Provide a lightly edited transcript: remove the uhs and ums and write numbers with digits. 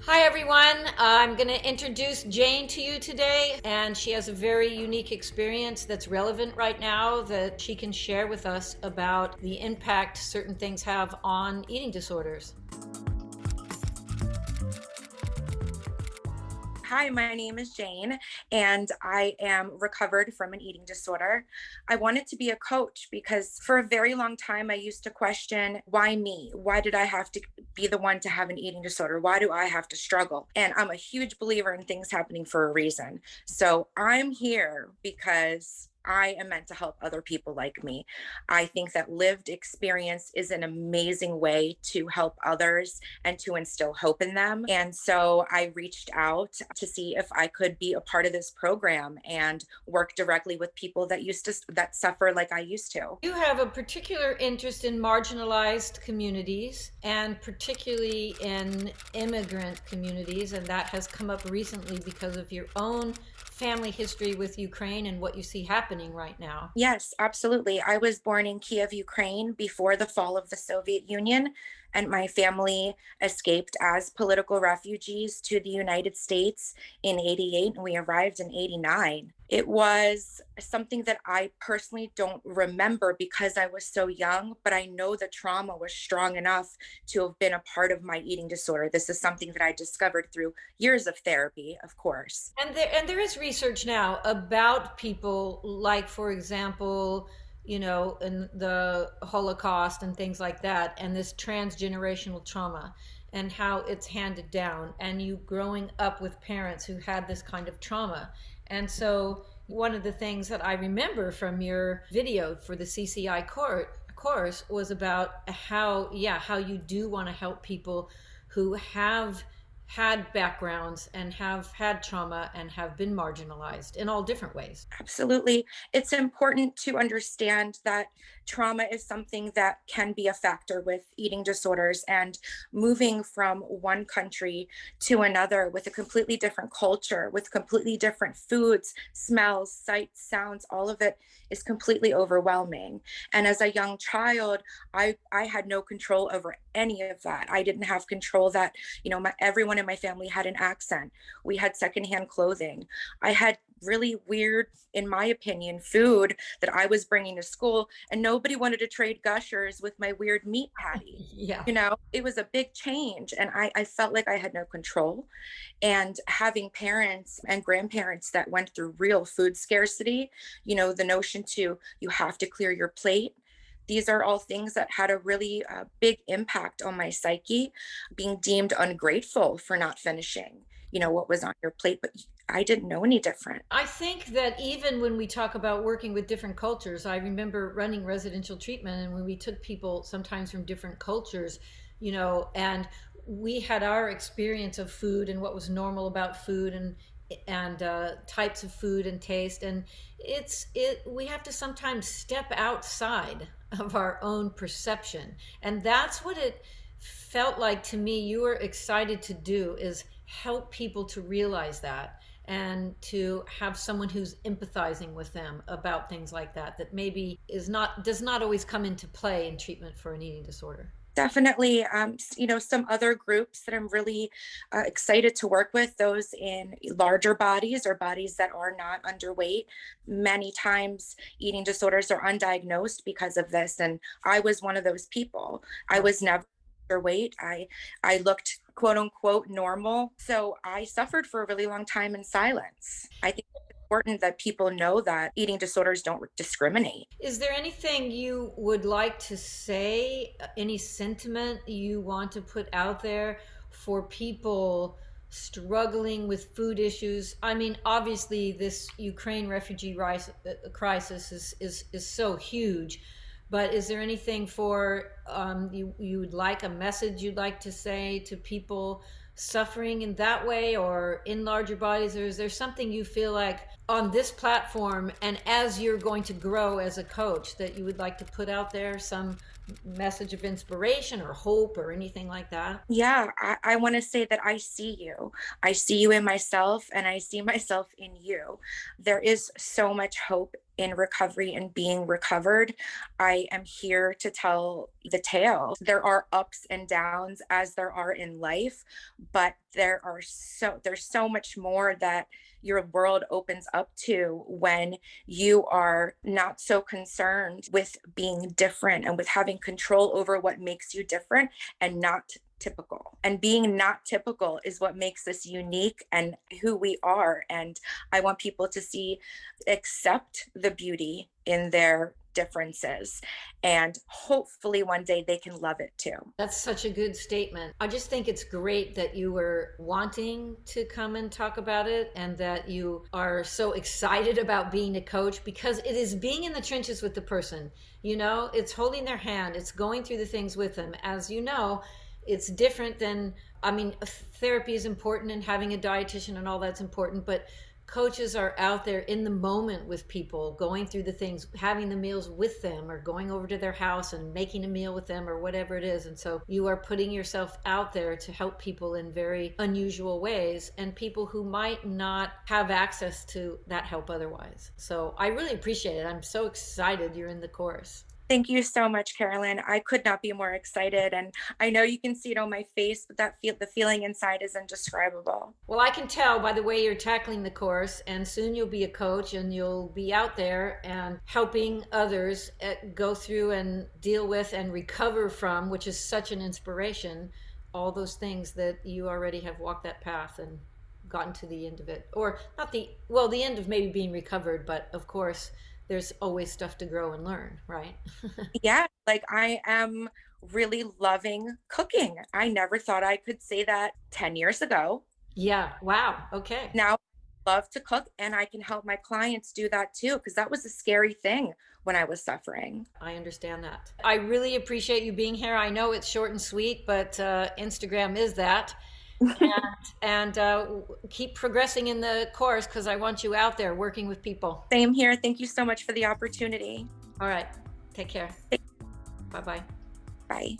Hi, everyone. I'm going to introduce Jane to you today, and she has a very unique experience that's relevant right now that she can share with us about the impact certain things have on eating disorders. Hi, my name is Jane, and I am recovered from an eating disorder. I wanted to be a coach because for a very long time, I used to question, why me? Why did I have to be the one to have an eating disorder? Why do I have to struggle? And I'm a huge believer in things happening for a reason. So I'm here because I am meant to help other people like me. I think that lived experience is an amazing way to help others and to instill hope in them. And so I reached out to see if I could be a part of this program and work directly with people that suffer like I used to. You have a particular interest in marginalized communities and particularly in immigrant communities, and that has come up recently because of your own family history with Ukraine and what you see happening right now. Yes, absolutely. I was born in Kiev, Ukraine before the fall of the Soviet Union, and my family escaped as political refugees to the United States in 88, and we arrived in 89. It was something that I personally don't remember because I was so young, but I know the trauma was strong enough to have been a part of my eating disorder. This is something that I discovered through years of therapy, of course. And there is research now about people like, for example, in the Holocaust and things like that, and this transgenerational trauma and how it's handed down, and you growing up with parents who had this kind of trauma. And so one of the things that I remember from your video for the CCI course was about how you do want to help people who have had backgrounds and have had trauma and have been marginalized in all different ways. Absolutely. It's important to understand that trauma is something that can be a factor with eating disorders, and moving from one country to another with a completely different culture, with completely different foods, smells, sights, sounds, all of it is completely overwhelming. And as a young child, I had no control over any of that. I didn't have control that, everyone in my family had an accent. We had secondhand clothing. I had really weird, in my opinion, food that I was bringing to school, and nobody wanted to trade gushers with my weird meat patty. Yeah. It was a big change, and I felt like I had no control. And having parents and grandparents that went through real food scarcity, the notion to you have to clear your plate. These are all things that had a really big impact on my psyche, being deemed ungrateful for not finishing, what was on your plate, but I didn't know any different. I think that even when we talk about working with different cultures, I remember running residential treatment, and when we took people sometimes from different cultures, and we had our experience of food and what was normal about food and types of food and taste, and we have to sometimes step outside of our own perception, and that's what it felt like to me you were excited to do, is help people to realize that, and to have someone who's empathizing with them about things like that maybe does not always come into play in treatment for an eating disorder. Definitely, some other groups that I'm really excited to work with, those in larger bodies or bodies that are not underweight. Many times eating disorders are undiagnosed because of this, and I was one of those people. I was never underweight. I looked quote unquote normal. So I suffered for a really long time in silence. I think it's important that people know that eating disorders don't discriminate. Is there anything you would like to say, any sentiment you want to put out there for people struggling with food issues? I mean, obviously, this Ukraine refugee crisis is so huge, but is there anything for you would like, a message you'd like to say to people suffering in that way or in larger bodies? Or is there something you feel like on this platform and as you're going to grow as a coach that you would like to put out there, some message of inspiration or hope or anything like that? Yeah, I want to say that I see you. I see you in myself, and I see myself in you. There is so much hope in recovery and being recovered, I am here to tell the tale. There are ups and downs as there are in life, but there's so much more that your world opens up to when you are not so concerned with being different and with having control over what makes you different and not typical. And being not typical is what makes us unique and who we are. And I want people to accept the beauty in their differences, and hopefully one day they can love it too. That's such a good statement. I just think it's great that you were wanting to come and talk about it, and that you are so excited about being a coach, because it is being in the trenches with the person. It's holding their hand, it's going through the things with them. As you know, it's different than, therapy is important, and having a dietitian and all that's important, but coaches are out there in the moment with people, going through the things, having the meals with them, or going over to their house and making a meal with them, or whatever it is. And so you are putting yourself out there to help people in very unusual ways, and people who might not have access to that help otherwise. So I really appreciate it. I'm so excited you're in the course. Thank you so much, Carolyn. I could not be more excited. And I know you can see it on my face, but the feeling inside is indescribable. Well, I can tell by the way you're tackling the course, and soon you'll be a coach, and you'll be out there and helping others go through and deal with and recover from, which is such an inspiration, all those things that you already have walked that path and gotten to the end of it. Or not the end of maybe being recovered, but of course, there's always stuff to grow and learn, right? Yeah, like I am really loving cooking. I never thought I could say that 10 years ago. Yeah, wow, okay. Now I love to cook, and I can help my clients do that too, because that was a scary thing when I was suffering. I understand that. I really appreciate you being here. I know it's short and sweet, but Instagram is that. and keep progressing in the course, because I want you out there working with people. Same here. Thank you so much for the opportunity. All right. Take care. Bye-bye. Bye.